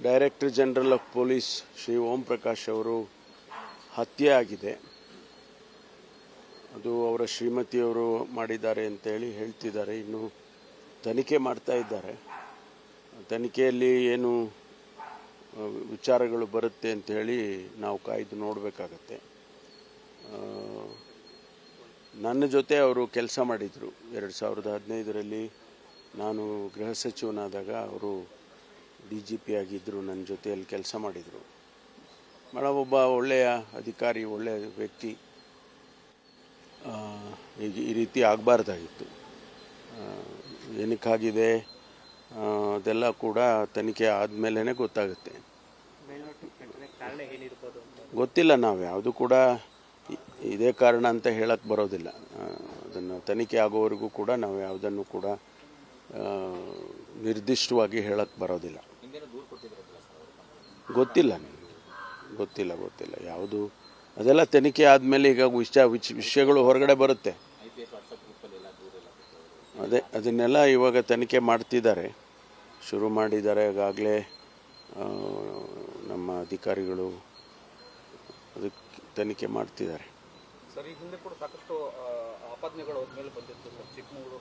Director general of police Shri Om Prakash ಅವರು ಹತ್ಯೆ ಆಗಿದೆ. ಅದು ಅವರ ಶ್ರೀಮತಿಯವರು ಮಾಡಿದ್ದಾರೆ ಅಂತೇಳಿ ಹೇಳ್ತಿದ್ದಾರೆ. ಇನ್ನು ತನಿಖೆ ಮಾಡ್ತಾ ಇದ್ದಾರೆ. ತನಿಖೆಯಲ್ಲಿ ಏನು ವಿಚಾರಗಳು ಬರುತ್ತೆ ಅಂತ ಹೇಳಿ ನಾವು ಕಾಯ್ದು ನೋಡಬೇಕಾಗತ್ತೆ. ನನ್ನ ಜೊತೆ ಅವರು ಕೆಲಸ ಮಾಡಿದರು. 2015ರಲ್ಲಿ ನಾನು ಗೃಹ ಸಚಿವನಾದಾಗ ಅವರು DGP ಆಗಿದ್ದರು. ನನ್ನ ಜೊತೆಯಲ್ಲಿ ಕೆಲಸ ಮಾಡಿದರು. ಭಾಳ ಒಬ್ಬ ಒಳ್ಳೆಯ ಅಧಿಕಾರಿ, ಒಳ್ಳೆಯ ವ್ಯಕ್ತಿ. ಈಗ ಈ ರೀತಿ ಆಗಬಾರ್ದಾಗಿತ್ತು. ಏನಕ್ಕಾಗಿದೆ ಅದೆಲ್ಲ ಕೂಡ ತನಿಖೆ ಆದಮೇಲೆ ಗೊತ್ತಾಗುತ್ತೆ. ಗೊತ್ತಿಲ್ಲ, ನಾವು ಯಾವುದು ಕೂಡ ಇದೇ ಕಾರಣ ಅಂತ ಹೇಳಕ್ಕೆ ಬರೋದಿಲ್ಲ. ಅದನ್ನು ತನಿಖೆ ಆಗೋವರೆಗೂ ಕೂಡ ನಾವು ಯಾವುದನ್ನು ಕೂಡ ನಿರ್ದಿಷ್ಟವಾಗಿ ಹೇಳಕ್ಕೆ ಬರೋದಿಲ್ಲ. ಗೊತ್ತಿಲ್ಲ ಗೊತ್ತಿಲ್ಲ ಯಾವುದು, ಅದೆಲ್ಲ ತನಿಖೆ ಆದಮೇಲೆ ಈಗ ವಿಷಯಗಳು ಹೊರಗಡೆ ಬರುತ್ತೆ. ಅದನ್ನೆಲ್ಲ ಇವಾಗ ತನಿಖೆ ಮಾಡ್ತಿದ್ದಾರೆ, ಶುರು ಮಾಡಿದ್ದಾರೆ. ಈಗಾಗಲೇ ನಮ್ಮ ಅಧಿಕಾರಿಗಳು ಅದಕ್ಕೆ ತನಿಖೆ ಮಾಡ್ತಿದ್ದಾರೆ. ಸರ್, ಈ ಹಿಂದೆ ಕೂಡ ಸಾಕಷ್ಟು ಆಪಾದನೆಗಳು ಅವ್ರ ಮೇಲೆ ಬಂದಿತ್ತು. ಚಿಕ್ಕಮಗಳೂರು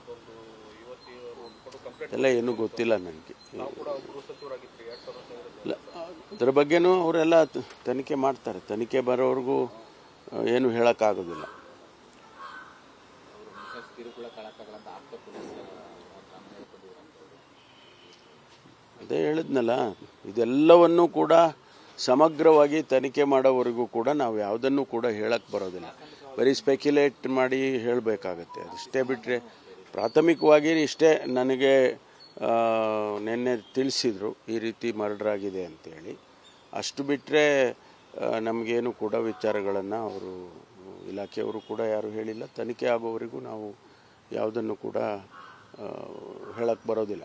ಎಲ್ಲ ಏನೂ ಗೊತ್ತಿಲ್ಲ ನನಗೆ. ಅದರ ಬಗ್ಗೆನೂ ಅವರೆಲ್ಲ ತನಿಖೆ ಮಾಡ್ತಾರೆ. ತನಿಖೆ ಬರೋವರೆಗೂ ಏನು ಹೇಳೋಕ್ಕಾಗೋದಿಲ್ಲ. ಅದೇ ಹೇಳಿದ್ನಲ್ಲ, ಇದೆಲ್ಲವನ್ನೂ ಕೂಡ ಸಮಗ್ರವಾಗಿ ತನಿಖೆ ಮಾಡೋವರೆಗೂ ಕೂಡ ನಾವು ಯಾವುದನ್ನು ಕೂಡ ಹೇಳಕ್ಕೆ ಬರೋದಿಲ್ಲ. ಬರೀ ಸ್ಪೆಕ್ಯುಲೇಟ್ ಮಾಡಿ ಹೇಳಬೇಕಾಗತ್ತೆ. ಅದಷ್ಟೇ ಬಿಟ್ಟರೆ ಪ್ರಾಥಮಿಕವಾಗಿ ಇಷ್ಟೇ ನನಗೆ ನಿನ್ನೆ ತಿಳಿಸಿದರು ಈ ರೀತಿ ಮರ್ಡರ್ ಆಗಿದೆ ಅಂತೇಳಿ. ಅಷ್ಟು ಬಿಟ್ಟರೆ ನಮಗೇನು ಕೂಡ ವಿಚಾರಗಳನ್ನು ಅವರು ಇಲಾಖೆಯವರು ಕೂಡ ಯಾರೂ ಹೇಳಿಲ್ಲ. ತನಿಖೆ ಆಗೋವರೆಗೂ ನಾವು ಯಾವುದನ್ನು ಕೂಡ ಹೇಳಕ್ಕೆ ಬರೋದಿಲ್ಲ.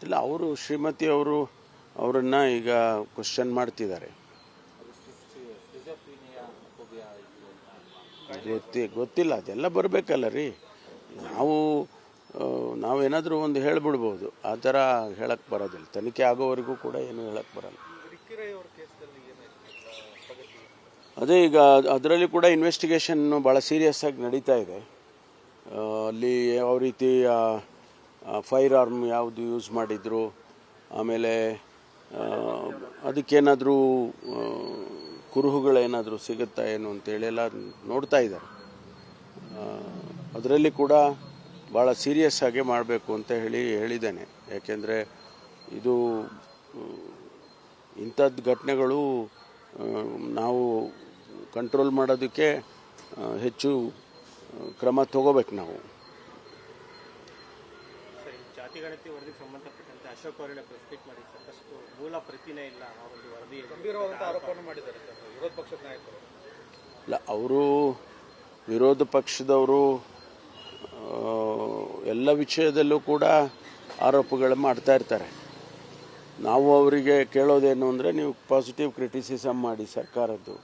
ಇಲ್ಲ, ಅವರು ಶ್ರೀಮತಿಯವರು ಅವರನ್ನು ಈಗ ಕ್ವಶನ್ ಮಾಡ್ತಿದ್ದಾರೆ. ಗೊತ್ತಿಲ್ಲ, ಅದೆಲ್ಲ ಬರಬೇಕಲ್ಲ ರೀ. ನಾವೇನಾದರೂ ಒಂದು ಹೇಳಿಬಿಡ್ಬೋದು, ಆ ಥರ ಹೇಳಕ್ಕೆ ಬರೋದಿಲ್ಲ. ತನಿಖೆ ಆಗೋವರೆಗೂ ಕೂಡ ಏನು ಹೇಳಕ್ಕೆ ಬರಲ್ಲ. ಅದೇ ಈಗ ಅದರಲ್ಲಿ ಕೂಡ ಇನ್ವೆಸ್ಟಿಗೇಷನ್ನು ಭಾಳ ಸೀರಿಯಸ್ ಆಗಿ ನಡೀತಾ ಇದೆ. ಅಲ್ಲಿ ಯಾವ ರೀತಿ ಫೈರ್ ಆರ್ಮ್ ಯಾವುದು ಯೂಸ್ ಮಾಡಿದ್ರು, ಆಮೇಲೆ ಅದಕ್ಕೇನಾದರೂ ಕುರುಹುಗಳೇನಾದರೂ ಸಿಗುತ್ತಾ ಏನು ಅಂತೇಳಿ ಎಲ್ಲ ನೋಡ್ತಾ ಇದ್ದಾರೆ. ಅದರಲ್ಲಿ ಕೂಡ ಭಾಳ ಸೀರಿಯಸ್ ಆಗಿ ಮಾಡಬೇಕು ಅಂತ ಹೇಳಿದ್ದೇನೆ. ಯಾಕೆಂದರೆ ಇದು ಇಂಥದ್ದು ಘಟನೆಗಳು ನಾವು ಕಂಟ್ರೋಲ್ ಮಾಡೋದಕ್ಕೆ ಹೆಚ್ಚು ಕ್ರಮ ತಗೋಬೇಕು ನಾವು. ಜಾತಿಗಣತಿ ವರದಿಗೆ ಸಂಬಂಧಪಟ್ಟಂತೆ ಅಶೋಕ್ ಅವರನ್ನ ಪ್ರೆಸ್ ಮಾಡಿ ಸಾಕಷ್ಟು ಮೂಲ ಪ್ರತಿನೇ ಇಲ್ಲ ಆ ಒಂದು ವರದಿ ಗಂಭೀರವಾದ ಆರೋಪವನ್ನು ಮಾಡಿದ್ದಾರೆ ವಿರೋಧ ಪಕ್ಷದ ನಾಯಕರು. ಇಲ್ಲ, ಅವರು ವಿರೋಧ ಪಕ್ಷದವರು ಎಲ್ಲ ವಿಷಯದಲ್ಲೂ ಕೂಡ ಆರೋಪಗಳು ಮಾಡ್ತಾ ಇರ್ತಾರೆ. ನಾವು ಅವರಿಗೆ ಕೇಳೋದೇನು ಅಂದರೆ, ನೀವು ಪಾಸಿಟಿವ್ ಕ್ರಿಟಿಸಿಸಮ್ ಮಾಡಿ ಸರ್ಕಾರದ್ದು,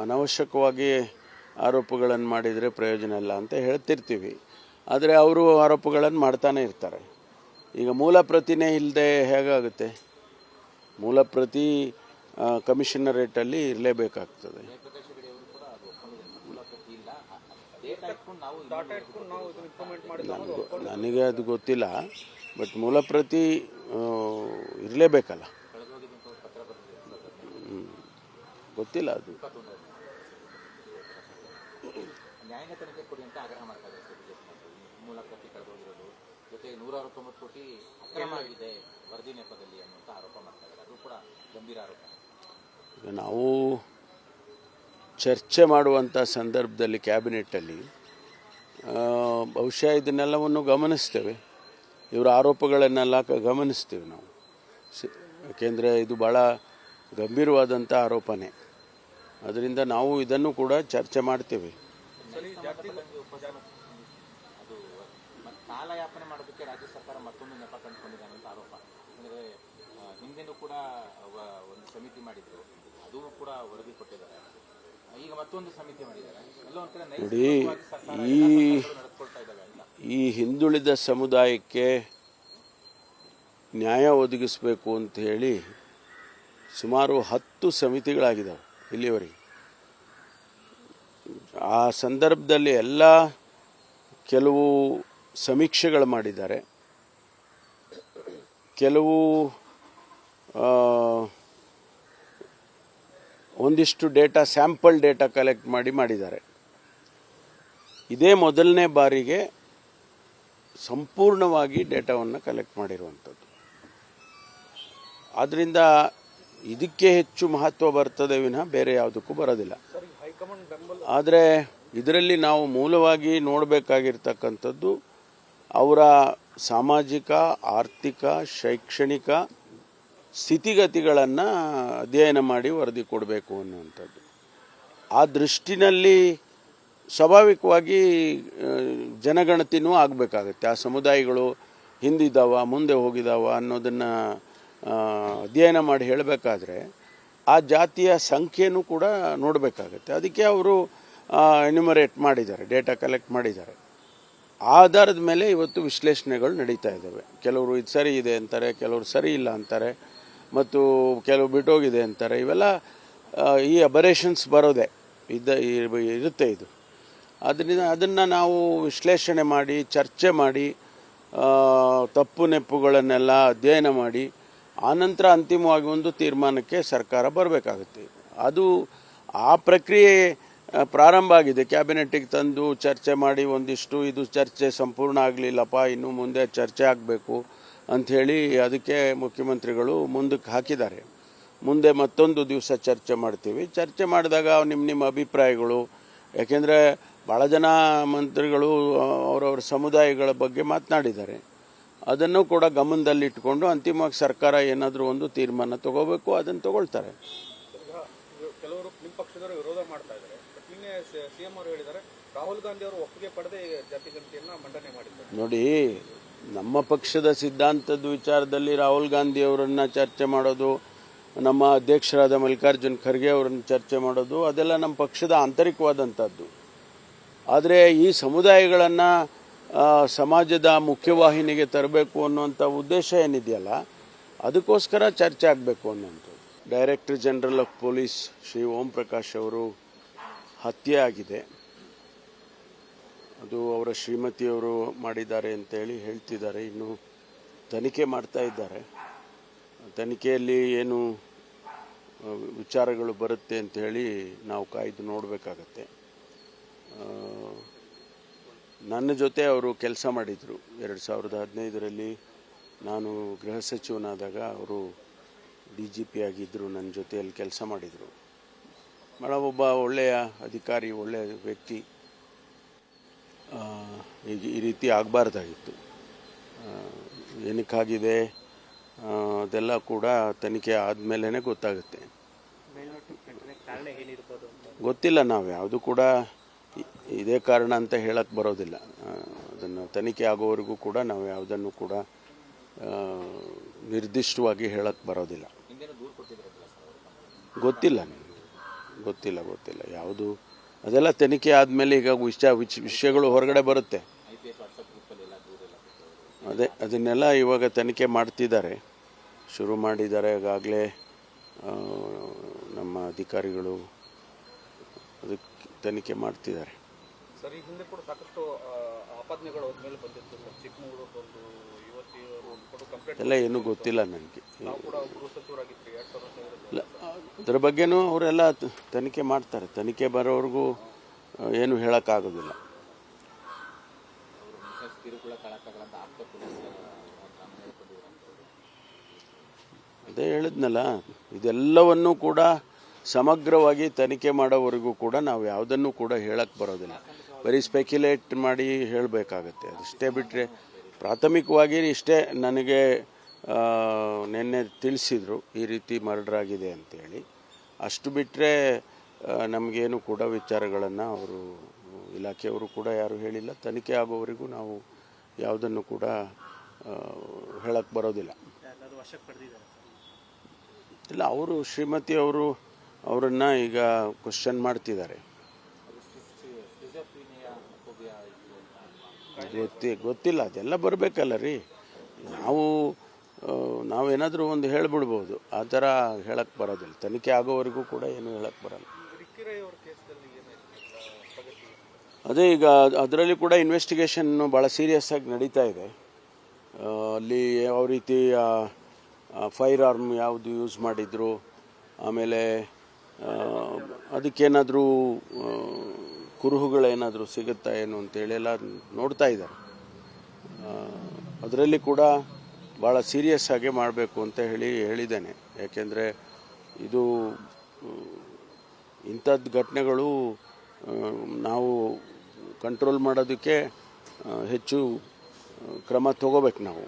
ಅನವಶ್ಯಕವಾಗಿ ಆರೋಪಗಳನ್ನು ಮಾಡಿದರೆ ಪ್ರಯೋಜನ ಇಲ್ಲ ಅಂತ ಹೇಳ್ತಿರ್ತೀವಿ. ಆದರೆ ಅವರು ಆರೋಪಗಳನ್ನು ಮಾಡ್ತಾನೆ ಇರ್ತಾರೆ. ಈಗ ಮೂಲ ಪ್ರತಿನೇ ಇಲ್ಲದೆ ಹೇಗಾಗುತ್ತೆ? ಮೂಲ ಪ್ರತಿ ಕಮಿಷನರೇಟಲ್ಲಿ ಇರಲೇಬೇಕಾಗ್ತದೆ. ನನಗೆ ಅದು ಗೊತ್ತಿಲ್ಲ, ಬಟ್ ಮೂಲ ಪ್ರತಿ ಇರಲೇಬೇಕಲ್ಲ. ಗೊತ್ತಿಲ್ಲ ಅದು. ಜೊತೆಗೆ 169 ಕೋಟಿ ಅಕ್ರಮ ಆಗಿದೆ ವರದಿ ನೆಪದಲ್ಲಿ ಅನ್ನುವಂಥ ಆರೋಪ ಮಾಡ್ತಾರೆ. ಅದು ಕೂಡ ಗಂಭೀರ ಆರೋಪ. ಈಗ ನಾವು ಚರ್ಚೆ ಮಾಡುವಂಥ ಸಂದರ್ಭದಲ್ಲಿ ಕ್ಯಾಬಿನೆಟ್ಟಲ್ಲಿ ಬಹುಶಃ ಇದನ್ನೆಲ್ಲವನ್ನು ಗಮನಿಸ್ತೇವೆ. ಇವರ ಆರೋಪಗಳನ್ನೆಲ್ಲ ಗಮನಿಸ್ತೇವೆ ನಾವು. ಯಾಕೆಂದರೆ ಇದು ಭಾಳ ಗಂಭೀರವಾದಂಥ ಆರೋಪನೇ. ಅದರಿಂದ ನಾವು ಇದನ್ನು ಕೂಡ ಚರ್ಚೆ ಮಾಡ್ತೇವೆ. ಕಾಲಯಾಪನೆ ಮಾಡೋದಕ್ಕೆ ರಾಜ್ಯ ಸರ್ಕಾರ ಮತ್ತೊಂದು ನೆಪ ಕಂಡುಕೊಂಡಿದೆ ಅಂತ ಆರೋಪ. ಅಂದರೆ ಹಿಂದೆನೂ ಕೂಡ ಒಂದು ಸಮಿತಿ ಮಾಡಿದ್ರು, ಅದು ಕೂಡ ವರದಿ ಕೊಟ್ಟಿದ್ದಾರೆ. ಈಗ ಮತ್ತೊಂದು ಸಮಿತಿ ಮಾಡಿದ್ದಾರೆ. ಎಲ್ಲ ಒಂದು ಕಡೆ ಈ ಹಿಂದುಳಿದ ಸಮುದಾಯಕ್ಕೆ ನ್ಯಾಯ ಒದಗಿಸಬೇಕು ಅಂತ ಹೇಳಿ ಸುಮಾರು 10 ಸಮಿತಿಗಳಾಗಿದ್ದಾವೆ ಇಲ್ಲಿವರೆಗೆ. ಆ ಸಂದರ್ಭದಲ್ಲಿ ಎಲ್ಲ ಕೆಲವು ಸಮೀಕ್ಷೆಗಳು ಮಾಡಿದ್ದಾರೆ, ಕೆಲವು ಒಂದಿಷ್ಟು ಡೇಟಾ ಸ್ಯಾಂಪಲ್ ಡೇಟಾ ಕಲೆಕ್ಟ್ ಮಾಡಿದ್ದಾರೆ. ಇದೇ ಮೊದಲನೇ ಬಾರಿಗೆ ಸಂಪೂರ್ಣವಾಗಿ ಡೇಟಾವನ್ನು ಕಲೆಕ್ಟ್ ಮಾಡಿರುವಂಥದ್ದು. ಆದ್ದರಿಂದ ಇದಕ್ಕೆ ಹೆಚ್ಚು ಮಹತ್ವ ಬರ್ತದೆ ವಿನಃ ಬೇರೆ ಯಾವುದಕ್ಕೂ ಬರೋದಿಲ್ಲ. ಆದರೆ ಇದರಲ್ಲಿ ನಾವು ಮೂಲವಾಗಿ ನೋಡಬೇಕಾಗಿರ್ತಕ್ಕಂಥದ್ದು ಅವರ ಸಾಮಾಜಿಕ, ಆರ್ಥಿಕ, ಶೈಕ್ಷಣಿಕ ಸ್ಥಿತಿಗತಿಗಳನ್ನು ಅಧ್ಯಯನ ಮಾಡಿ ವರದಿ ಕೊಡಬೇಕು ಅನ್ನುವಂಥದ್ದು. ಆ ದೃಷ್ಟಿನಲ್ಲಿ ಸ್ವಾಭಾವಿಕವಾಗಿ ಜನಗಣತಿನೂ ಆಗಬೇಕಾಗತ್ತೆ. ಆ ಸಮುದಾಯಗಳು ಹಿಂದಿದ್ದಾವ, ಮುಂದೆ ಹೋಗಿದ್ದಾವ ಅನ್ನೋದನ್ನು ಅಧ್ಯಯನ ಮಾಡಿ ಹೇಳಬೇಕಾದ್ರೆ ಆ ಜಾತಿಯ ಸಂಖ್ಯೆನೂ ಕೂಡ ನೋಡಬೇಕಾಗತ್ತೆ. ಅದಕ್ಕೆ ಅವರು ಎನ್ಯುಮರೇಟ್ ಮಾಡಿದ್ದಾರೆ, ಡೇಟಾ ಕಲೆಕ್ಟ್ ಮಾಡಿದ್ದಾರೆ. ಆ ಆಧಾರದ ಮೇಲೆ ಇವತ್ತು ವಿಶ್ಲೇಷಣೆಗಳು ನಡೀತಾ ಇದ್ದಾವೆ. ಕೆಲವರು ಇದು ಸರಿ ಇದೆ ಅಂತಾರೆ, ಕೆಲವರು ಸರಿ ಇಲ್ಲ ಅಂತಾರೆ, ಮತ್ತು ಕೆಲವು ಬಿಟ್ಟೋಗಿದೆ ಅಂತಾರೆ. ಇವೆಲ್ಲ ಈ ಅಬರೇಷನ್ಸ್ ಬರೋದೆ ಇರುತ್ತೆ ಇದು. ಅದರಿಂದ ಅದನ್ನು ನಾವು ವಿಶ್ಲೇಷಣೆ ಮಾಡಿ, ಚರ್ಚೆ ಮಾಡಿ, ತಪ್ಪು ನೆಪ್ಪುಗಳನ್ನೆಲ್ಲ ಅಧ್ಯಯನ ಮಾಡಿ ಆನಂತರ ಅಂತಿಮವಾಗಿ ಒಂದು ತೀರ್ಮಾನಕ್ಕೆ ಸರ್ಕಾರ ಬರಬೇಕಾಗುತ್ತೆ. ಅದು ಆ ಪ್ರಕ್ರಿಯೆ ಪ್ರಾರಂಭ ಆಗಿದೆ. ಕ್ಯಾಬಿನೆಟ್ಟಿಗೆ ತಂದು ಚರ್ಚೆ ಮಾಡಿ ಒಂದಿಷ್ಟು ಇದು ಚರ್ಚೆ ಸಂಪೂರ್ಣ ಆಗಲಿಲ್ಲಪ್ಪ, ಇನ್ನು ಮುಂದೆ ಚರ್ಚೆ ಆಗಬೇಕು ಅಂಥೇಳಿ ಅದಕ್ಕೆ ಮುಖ್ಯಮಂತ್ರಿಗಳು ಮುಂದಕ್ಕೆ ಹಾಕಿದ್ದಾರೆ. ಮುಂದೆ ಮತ್ತೊಂದು ದಿವಸ ಚರ್ಚೆ ಮಾಡ್ತೀವಿ. ಚರ್ಚೆ ಮಾಡಿದಾಗ ನಿಮ್ಮ ಅಭಿಪ್ರಾಯಗಳು, ಯಾಕೆಂದರೆ ಭಾಳ ಜನ ಮಂತ್ರಿಗಳು ಅವರವ್ರ ಸಮುದಾಯಗಳ ಬಗ್ಗೆ ಮಾತನಾಡಿದ್ದಾರೆ. ಅದನ್ನು ಕೂಡ ಗಮನದಲ್ಲಿಟ್ಟುಕೊಂಡು ಅಂತಿಮವಾಗಿ ಸರ್ಕಾರ ಏನಾದರೂ ಒಂದು ತೀರ್ಮಾನ ತಗೋಬೇಕು, ಅದನ್ನು ತಗೊಳ್ತಾರೆ. ಕೆಲವರು ನಿಮ್ಮ ಪಕ್ಷದವರು ವಿರೋಧ ಮಾಡ್ತಾ ಇದ್ದಾರೆ. ನಿನ್ನೆ ಸಿಎಂ ಅವರು ಹೇಳಿದ್ದಾರೆ, ರಾಹುಲ್ ಗಾಂಧಿ ಅವರು ಒಪ್ಪಿಗೆ ಪಡೆದೇ ಜಾತಿ ಗಣತಿಯನ್ನು ಮಂಡನೆ ಮಾಡಿದ್ದಾರೆ. ನೋಡಿ, ನಮ್ಮ ಪಕ್ಷದ ಸಿದ್ಧಾಂತದ ವಿಚಾರದಲ್ಲಿ ರಾಹುಲ್ ಗಾಂಧಿ ಅವರನ್ನು ಚರ್ಚೆ ಮಾಡೋದು, ನಮ್ಮ ಅಧ್ಯಕ್ಷರಾದ ಮಲ್ಲಿಕಾರ್ಜುನ್ ಖರ್ಗೆ ಅವರನ್ನು ಚರ್ಚೆ ಮಾಡೋದು, ಅದೆಲ್ಲ ನಮ್ಮ ಪಕ್ಷದ ಆಂತರಿಕವಾದಂಥದ್ದು. ಆದರೆ ಈ ಸಮುದಾಯಗಳನ್ನು ಸಮಾಜದ ಮುಖ್ಯವಾಹಿನಿಗೆ ತರಬೇಕು ಅನ್ನುವಂಥ ಉದ್ದೇಶ ಏನಿದೆಯಲ್ಲ, ಅದಕ್ಕೋಸ್ಕರ ಚರ್ಚೆ ಆಗಬೇಕು ಅನ್ನೋಂಥದ್ದು. Director general of police Shri Om Prakash ಅವರು ಹತ್ಯೆ ಆಗಿದೆ. ಅದು ಅವರ ಶ್ರೀಮತಿಯವರು ಮಾಡಿದ್ದಾರೆ ಅಂತೇಳಿ ಹೇಳ್ತಿದ್ದಾರೆ. ಇನ್ನು ತನಿಖೆ ಮಾಡ್ತಾ ಇದ್ದಾರೆ. ತನಿಖೆಯಲ್ಲಿ ಏನು ವಿಚಾರಗಳು ಬರುತ್ತೆ ಅಂಥೇಳಿ ನಾವು ಕಾಯ್ದು ನೋಡಬೇಕಾಗತ್ತೆ. ನನ್ನ ಜೊತೆ ಅವರು ಕೆಲಸ ಮಾಡಿದರು. 2015ರಲ್ಲಿ ನಾನು ಗೃಹ ಸಚಿವನಾದಾಗ ಅವರು DGP ಆಗಿದ್ದರು. ನನ್ನ ಜೊತೆಯಲ್ಲಿ ಕೆಲಸ ಮಾಡಿದರು. ಭಾಳ ಒಬ್ಬ ಒಳ್ಳೆಯ ಅಧಿಕಾರಿ, ಒಳ್ಳೆಯ ವ್ಯಕ್ತಿ. ಈಗ ಈ ರೀತಿ ಆಗಬಾರ್ದಾಗಿತ್ತು. ಏನಕ್ಕಾಗಿದೆ ಅದೆಲ್ಲ ಕೂಡ ತನಿಖೆ ಆದಮೇಲೆ ಗೊತ್ತಾಗುತ್ತೆ. ಗೊತ್ತಿಲ್ಲ, ನಾವು ಯಾವುದು ಕೂಡ ಇದೇ ಕಾರಣ ಅಂತ ಹೇಳಕ್ಕೆ ಬರೋದಿಲ್ಲ. ಅದನ್ನು ತನಿಖೆ ಆಗೋವರೆಗೂ ಕೂಡ ನಾವು ಯಾವುದನ್ನು ಕೂಡ ನಿರ್ದಿಷ್ಟವಾಗಿ ಹೇಳಕ್ಕೆ ಬರೋದಿಲ್ಲ. ಗೊತ್ತಿಲ್ಲ ಗೊತ್ತಿಲ್ಲ ಯಾವುದು, ಅದೆಲ್ಲ ತನಿಖೆ ಆದಮೇಲೆ ಈಗ ವಿಷಯಗಳು ಹೊರಗಡೆ ಬರುತ್ತೆ. ಅದನ್ನೆಲ್ಲ ಇವಾಗ ತನಿಖೆ ಮಾಡ್ತಿದ್ದಾರೆ, ಶುರು ಮಾಡಿದ್ದಾರೆ. ಈಗಾಗಲೇ ನಮ್ಮ ಅಧಿಕಾರಿಗಳು ಅದಕ್ಕೆ ತನಿಖೆ ಮಾಡ್ತಿದ್ದಾರೆ. ಸರ್, ಈ ಹಿಂದೆ ಕೂಡ ಸಾಕಷ್ಟು ಆಪಾದನೆಗಳು ಅವ್ರ ಮೇಲೆ ಬಂದಿತ್ತು. ಚಿಕ್ಕಮಗಳೂರದೊಂದು ಯುವತಿಯವರು ಕಂಪ್ಲೇಂಟ್ ಎಲ್ಲ ಏನೂ ಗೊತ್ತಿಲ್ಲ ನನಗೆ. ನಾವು ಕೂಡ ಗೃಹ ಸಚಿವರಾಗಿದ್ವಿ 2015. ಇಲ್ಲ, ಅದರ ಬಗ್ಗೆನೂ ಅವರೆಲ್ಲ ತನಿಖೆ ಮಾಡ್ತಾರೆ. ತನಿಖೆ ಬರೋವರೆಗೂ ಏನು ಹೇಳೋಕ್ಕಾಗೋದಿಲ್ಲ. ಅದೇ ಹೇಳಿದ್ನಲ್ಲ, ಇದೆಲ್ಲವನ್ನೂ ಕೂಡ ಸಮಗ್ರವಾಗಿ ತನಿಖೆ ಮಾಡೋವರೆಗೂ ಕೂಡ ನಾವು ಯಾವುದನ್ನು ಕೂಡ ಹೇಳಕ್ಕೆ ಬರೋದಿಲ್ಲ. ಬರೀ ಸ್ಪೆಕ್ಯುಲೇಟ್ ಮಾಡಿ ಹೇಳಬೇಕಾಗತ್ತೆ. ಅದಷ್ಟೇ ಬಿಟ್ಟರೆ ಪ್ರಾಥಮಿಕವಾಗಿ ಇಷ್ಟೇ ನನಗೆ ನಿನ್ನೆ ತಿಳಿಸಿದರು ಈ ರೀತಿ ಮರ್ಡರ್ ಆಗಿದೆ ಅಂತೇಳಿ. ಅಷ್ಟು ಬಿಟ್ಟರೆ ನಮಗೇನು ಕೂಡ ವಿಚಾರಗಳನ್ನು ಅವರು ಇಲಾಖೆಯವರು ಕೂಡ ಯಾರೂ ಹೇಳಿಲ್ಲ. ತನಿಖೆ ಆಗೋವರೆಗೂ ನಾವು ಯಾವುದನ್ನು ಕೂಡ ಹೇಳಕ್ಕೆ ಬರೋದಿಲ್ಲ. ಇಲ್ಲ, ಅವರು ಶ್ರೀಮತಿ ಅವರನ್ನು ಈಗ ಕ್ವಶನ್ ಮಾಡ್ತಿದ್ದಾರೆ. ಗೊತ್ತಿಲ್ಲ, ಅದೆಲ್ಲ ಬರಬೇಕಲ್ಲ ರೀ. ನಾವು ನಾವೇನಾದರೂ ಒಂದು ಹೇಳಿಬಿಡ್ಬೋದು. ಆ ಥರ ಹೇಳಕ್ಕೆ ಬರೋದಿಲ್ಲ. ತನಿಖೆ ಆಗೋವರೆಗೂ ಕೂಡ ಏನು ಹೇಳಕ್ಕೆ ಬರಲ್ಲ. ರಿಕ್ಕಿ ರೈ ಅವ್ರ ಕೇಸಲ್ಲಿ ಏನಾಯ್ತು ಪ್ರಗತಿ? ಅದೇ ಈಗ ಅದರಲ್ಲಿ ಕೂಡ ಇನ್ವೆಸ್ಟಿಗೇಷನ್ನು ಭಾಳ ಸೀರಿಯಸ್ ಆಗಿ ನಡೀತಾ ಇದೆ. ಅಲ್ಲಿ ಯಾವ ರೀತಿ ಫೈರ್ ಆರ್ಮ್ ಯಾವುದು ಯೂಸ್ ಮಾಡಿದ್ರು, ಆಮೇಲೆ ಅದಕ್ಕೇನಾದರೂ ಕುರುಹುಗಳೇನಾದರೂ ಸಿಗುತ್ತಾ ಏನು ಅಂತೇಳಿ ಎಲ್ಲ ನೋಡ್ತಾ ಇದ್ದಾರೆ. ಅದರಲ್ಲಿ ಕೂಡ ಭಾಳ ಸೀರಿಯಸ್ ಆಗಿ ಮಾಡಬೇಕು ಅಂತ ಹೇಳಿದ್ದೇನೆ. ಯಾಕೆಂದರೆ ಇದು ಇಂಥದ್ದು ಘಟನೆಗಳು ನಾವು ಕಂಟ್ರೋಲ್ ಮಾಡೋದಕ್ಕೆ ಹೆಚ್ಚು ಕ್ರಮ ತಗೋಬೇಕು ನಾವು.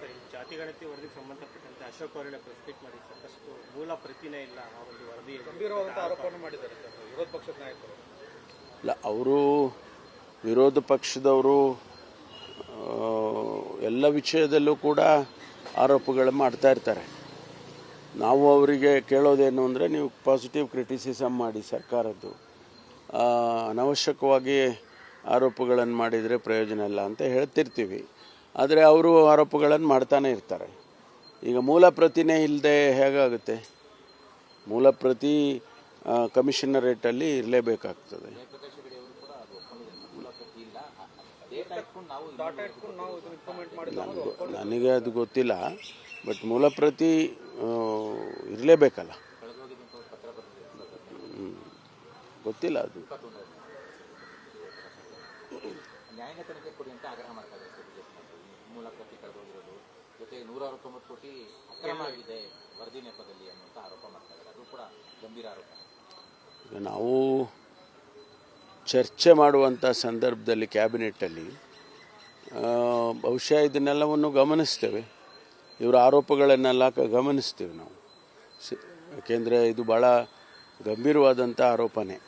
ಸರಿ, ಜಾತಿ ಗಣತಿ ವರದಿಗೆ ಸಂಬಂಧಪಟ್ಟಂತೆ ಅಶೋಕ್ ಅವರೇ ಪ್ರೆಸ್ ಮೀಟ್ ಮಾಡಿ ಸಾಕಷ್ಟು ಮೂಲ ಪ್ರತಿನೇ ಇಲ್ಲ ಆ ಒಂದು ವರದಿ ಗಂಭೀರವಾದಂಥ ಆರೋಪವನ್ನು ಮಾಡಿದ್ದಾರೆ ಸರ್ ವಿರೋಧ ಪಕ್ಷದ ನಾಯಕರು. ಇಲ್ಲ, ಅವರು ವಿರೋಧ ಪಕ್ಷದವರು ಎಲ್ಲ ವಿಷಯದಲ್ಲೂ ಕೂಡ ಆರೋಪಗಳು ಮಾಡ್ತಾ ಇರ್ತಾರೆ. ನಾವು ಅವರಿಗೆ ಕೇಳೋದೇನು ಅಂದರೆ, ನೀವು ಪಾಸಿಟಿವ್ ಕ್ರಿಟಿಸಿಸಮ್ ಮಾಡಿ ಸರ್ಕಾರದ್ದು, ಅನವಶ್ಯಕವಾಗಿ ಆರೋಪಗಳನ್ನು ಮಾಡಿದರೆ ಪ್ರಯೋಜನ ಇಲ್ಲ ಅಂತ ಹೇಳ್ತಿರ್ತೀವಿ. ಆದರೆ ಅವರು ಆರೋಪಗಳನ್ನು ಮಾಡ್ತಾನೆ ಇರ್ತಾರೆ. ಈಗ ಮೂಲ ಪ್ರತಿನೇ ಇಲ್ಲದೆ ಹೇಗಾಗುತ್ತೆ? ಮೂಲ ಪ್ರತಿ ಕಮಿಷನರೇಟಲ್ಲಿ ಇರಲೇಬೇಕಾಗ್ತದೆ. ನನಗೆ ಅದು ಗೊತ್ತಿಲ್ಲ, ಬಟ್ ಮೂಲ ಪ್ರತಿ ಇರಲೇಬೇಕಲ್ಲ. ಗೊತ್ತಿಲ್ಲ ಅದು. ನ್ಯಾಯಾಂಗ ತನಿಖೆ ಕೊಡಿ ಅಂತ ಆಗ್ರಹ ಮಾಡ್ತಾ ಇದ್ದಾರೆ ಮೂಲ ಪ್ರತಿ ಕಳೆದೋಗಿರೋದು, ಜೊತೆಗೆ 169 ಕೋಟಿ ಅಕ್ರಮ ಆಗಿದೆ ವರದಿ ನೆಪದಲ್ಲಿ ಅನ್ನುವಂಥ ಆರೋಪ ಮಾಡ್ತಾ ಇದ್ದಾರೆ. ಅದು ಕೂಡ ಗಂಭೀರ ಆರೋಪ. ಈಗ ನಾವು ಚರ್ಚೆ ಮಾಡುವಂಥ ಸಂದರ್ಭದಲ್ಲಿ ಕ್ಯಾಬಿನೆಟ್ಟಲ್ಲಿ ಬಹುಶಃ ಇದನ್ನೆಲ್ಲವನ್ನು ಗಮನಿಸ್ತೇವೆ. ಇವರ ಆರೋಪಗಳನ್ನೆಲ್ಲ ಗಮನಿಸ್ತೇವೆ ನಾವು. ಯಾಕೆಂದರೆ ಇದು ಭಾಳ ಗಂಭೀರವಾದಂಥ ಆರೋಪನೇ.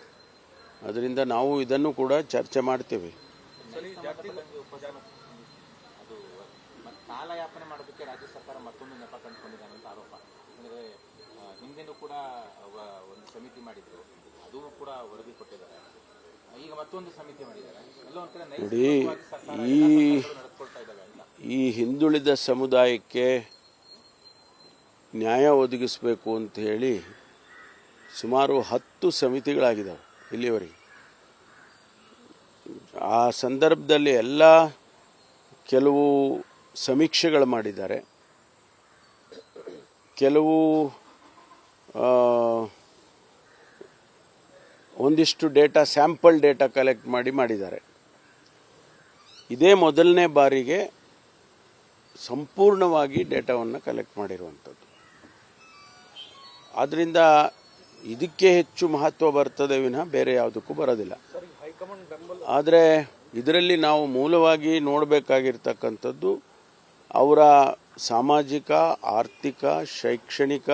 ಅದರಿಂದ ನಾವು ಇದನ್ನು ಕೂಡ ಚರ್ಚೆ ಮಾಡ್ತೇವೆ. ಅದು ಕಾಲಯಾಪನೆ ಮಾಡೋದಕ್ಕೆ ರಾಜ್ಯ ಸರ್ಕಾರ ಮತ್ತೊಂದು ನೆಪ ಕಂಡುಕೊಂಡಿದ್ದಾನೆ ಅಂತ ಆರೋಪ. ಅಂದರೆ ಹಿಂದೆನೂ ಕೂಡ ಒಂದು ಸಮಿತಿ ಮಾಡಿದ್ರು, ಅದು ಕೂಡ ವರದಿ ಕೊಟ್ಟಿದ್ದಾರೆ. ಈಗ ಮತ್ತೊಂದು ಸಮಿತಿ ಮಾಡಿದ್ದಾರೆ. ಎಲ್ಲ ಒಂದು ಕಡೆ ನೋಡಿ, ಈ ಹಿಂದುಳಿದ ಸಮುದಾಯಕ್ಕೆ ನ್ಯಾಯ ಒದಗಿಸಬೇಕು ಅಂತ ಹೇಳಿ ಸುಮಾರು 10 ಸಮಿತಿಗಳಾಗಿದ್ದಾವೆ ಇಲ್ಲಿವರೆಗೆ. ಆ ಸಂದರ್ಭದಲ್ಲಿ ಎಲ್ಲ ಕೆಲವು ಸಮೀಕ್ಷೆಗಳು ಮಾಡಿದ್ದಾರೆ, ಕೆಲವು ಒಂದಿಷ್ಟು ಡೇಟಾ, ಸ್ಯಾಂಪಲ್ ಡೇಟಾ ಕಲೆಕ್ಟ್ ಮಾಡಿದ್ದಾರೆ. ಇದೇ ಮೊದಲನೇ ಬಾರಿಗೆ ಸಂಪೂರ್ಣವಾಗಿ ಡೇಟಾವನ್ನು ಕಲೆಕ್ಟ್ ಮಾಡಿರುವಂಥದ್ದು. ಆದ್ದರಿಂದ ಇದಕ್ಕೆ ಹೆಚ್ಚು ಮಹತ್ವ ಬರ್ತದೆ ವಿನಃ ಬೇರೆ ಯಾವುದಕ್ಕೂ ಬರೋದಿಲ್ಲ. ಆದರೆ ಇದರಲ್ಲಿ ನಾವು ಮೂಲವಾಗಿ ನೋಡಬೇಕಾಗಿರ್ತಕ್ಕಂಥದ್ದು ಅವರ ಸಾಮಾಜಿಕ, ಆರ್ಥಿಕ, ಶೈಕ್ಷಣಿಕ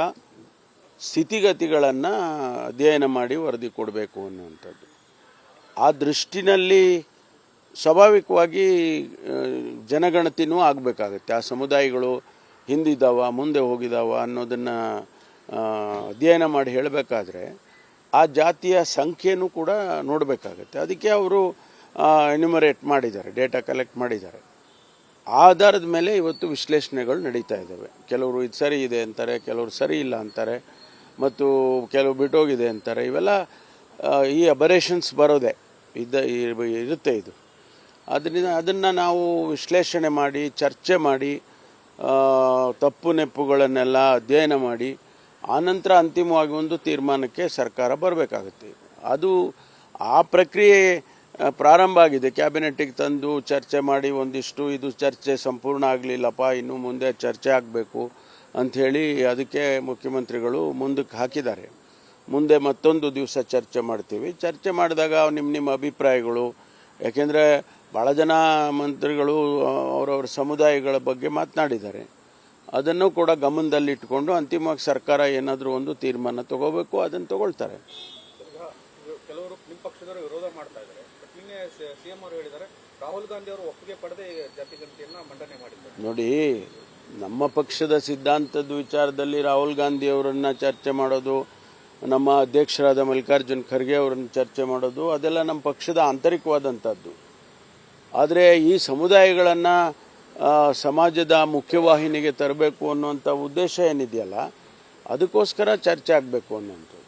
ಸ್ಥಿತಿಗತಿಗಳನ್ನು ಅಧ್ಯಯನ ಮಾಡಿ ವರದಿ ಕೊಡಬೇಕು ಅನ್ನುವಂಥದ್ದು. ಆ ದೃಷ್ಟಿನಲ್ಲಿ ಸ್ವಾಭಾವಿಕವಾಗಿ ಜನಗಣತಿನೂ ಆಗಬೇಕಾಗತ್ತೆ. ಆ ಸಮುದಾಯಗಳು ಹಿಂದಿದ್ದಾವ, ಮುಂದೆ ಹೋಗಿದ್ದಾವ ಅನ್ನೋದನ್ನು ಅಧ್ಯಯನ ಮಾಡಿ ಹೇಳಬೇಕಾದ್ರೆ ಆ ಜಾತಿಯ ಸಂಖ್ಯೆನೂ ಕೂಡ ನೋಡಬೇಕಾಗತ್ತೆ. ಅದಕ್ಕೆ ಅವರು ಎನ್ಯುಮರೇಟ್ ಮಾಡಿದ್ದಾರೆ, ಡೇಟಾ ಕಲೆಕ್ಟ್ ಮಾಡಿದ್ದಾರೆ. ಆಧಾರದ ಮೇಲೆ ಇವತ್ತು ವಿಶ್ಲೇಷಣೆಗಳು ನಡೀತಾ ಇದ್ದಾವೆ. ಕೆಲವರು ಇದು ಸರಿ ಇದೆ ಅಂತಾರೆ, ಕೆಲವರು ಸರಿ ಇಲ್ಲ ಅಂತಾರೆ, ಮತ್ತು ಕೆಲವು ಬಿಟ್ಟೋಗಿದೆ ಅಂತಾರೆ. ಇವೆಲ್ಲ ಈ ಅಬರೇಷನ್ಸ್ ಬರೋದೆ ಇರುತ್ತೆ ಇದು. ಅದರಿಂದ ಅದನ್ನು ನಾವು ವಿಶ್ಲೇಷಣೆ ಮಾಡಿ, ಚರ್ಚೆ ಮಾಡಿ, ತಪ್ಪು ನೆಪ್ಪುಗಳನ್ನೆಲ್ಲ ಅಧ್ಯಯನ ಮಾಡಿ ಆನಂತರ ಅಂತಿಮವಾಗಿ ಒಂದು ತೀರ್ಮಾನಕ್ಕೆ ಸರ್ಕಾರ ಬರಬೇಕಾಗುತ್ತೆ. ಅದು ಆ ಪ್ರಕ್ರಿಯೆ ಪ್ರಾರಂಭ ಆಗಿದೆ. ಕ್ಯಾಬಿನೆಟ್ಟಿಗೆ ತಂದು ಚರ್ಚೆ ಮಾಡಿ ಒಂದಿಷ್ಟು ಇದು ಚರ್ಚೆ ಸಂಪೂರ್ಣ ಆಗಲಿಲ್ಲಪ್ಪ, ಇನ್ನು ಮುಂದೆ ಚರ್ಚೆ ಆಗಬೇಕು ಅಂಥೇಳಿ ಅದಕ್ಕೆ ಮುಖ್ಯಮಂತ್ರಿಗಳು ಮುಂದಕ್ಕೆ ಹಾಕಿದ್ದಾರೆ. ಮುಂದೆ ಮತ್ತೊಂದು ದಿವಸ ಚರ್ಚೆ ಮಾಡ್ತೀವಿ. ಚರ್ಚೆ ಮಾಡಿದಾಗ ನಿಮ್ಮ ಅಭಿಪ್ರಾಯಗಳು, ಯಾಕೆಂದರೆ ಭಾಳ ಜನ ಮಂತ್ರಿಗಳು ಅವರವ್ರ ಸಮುದಾಯಗಳ ಬಗ್ಗೆ ಮಾತನಾಡಿದ್ದಾರೆ. ಅದನ್ನು ಕೂಡ ಗಮನದಲ್ಲಿಟ್ಟುಕೊಂಡು ಅಂತಿಮವಾಗಿ ಸರ್ಕಾರ ಏನಾದರೂ ಒಂದು ತೀರ್ಮಾನ ತಗೋಬೇಕು, ಅದನ್ನು ತಗೊಳ್ತಾರೆ. ಕೆಲವರು ನಿಮ್ಮ ಪಕ್ಷದವರು ವಿರೋಧ ಮಾಡ್ತಾ ಇದ್ದಾರೆ. ನಿನ್ನೆ ಸಿಎಂ ಅವರು ಹೇಳಿದ್ದಾರೆ, ರಾಹುಲ್ ಗಾಂಧಿ ಅವರು ಒಪ್ಪಿಗೆ ಪಡೆದೇ ಜಾತಿ ಗಣತಿಯನ್ನು ಮಂಡನೆ ಮಾಡಿದ್ದಾರೆ. ನೋಡಿ, ನಮ್ಮ ಪಕ್ಷದ ಸಿದ್ಧಾಂತದ ವಿಚಾರದಲ್ಲಿ ರಾಹುಲ್ ಗಾಂಧಿ ಅವರನ್ನು ಚರ್ಚೆ ಮಾಡೋದು, ನಮ್ಮ ಅಧ್ಯಕ್ಷರಾದ ಮಲ್ಲಿಕಾರ್ಜುನ್ ಖರ್ಗೆ ಅವರನ್ನು ಚರ್ಚೆ ಮಾಡೋದು, ಅದೆಲ್ಲ ನಮ್ಮ ಪಕ್ಷದ ಆಂತರಿಕವಾದಂಥದ್ದು. ಆದರೆ ಈ ಸಮುದಾಯಗಳನ್ನು ಸಮಾಜದ ಮುಖ್ಯವಾಹಿನಿಗೆ ತರಬೇಕು ಅನ್ನುವಂಥ ಉದ್ದೇಶ ಏನಿದೆಯಲ್ಲ ಅದಕ್ಕೋಸ್ಕರ ಚರ್ಚೆ ಆಗಬೇಕು ಅನ್ನೋಂಥದ್ದು.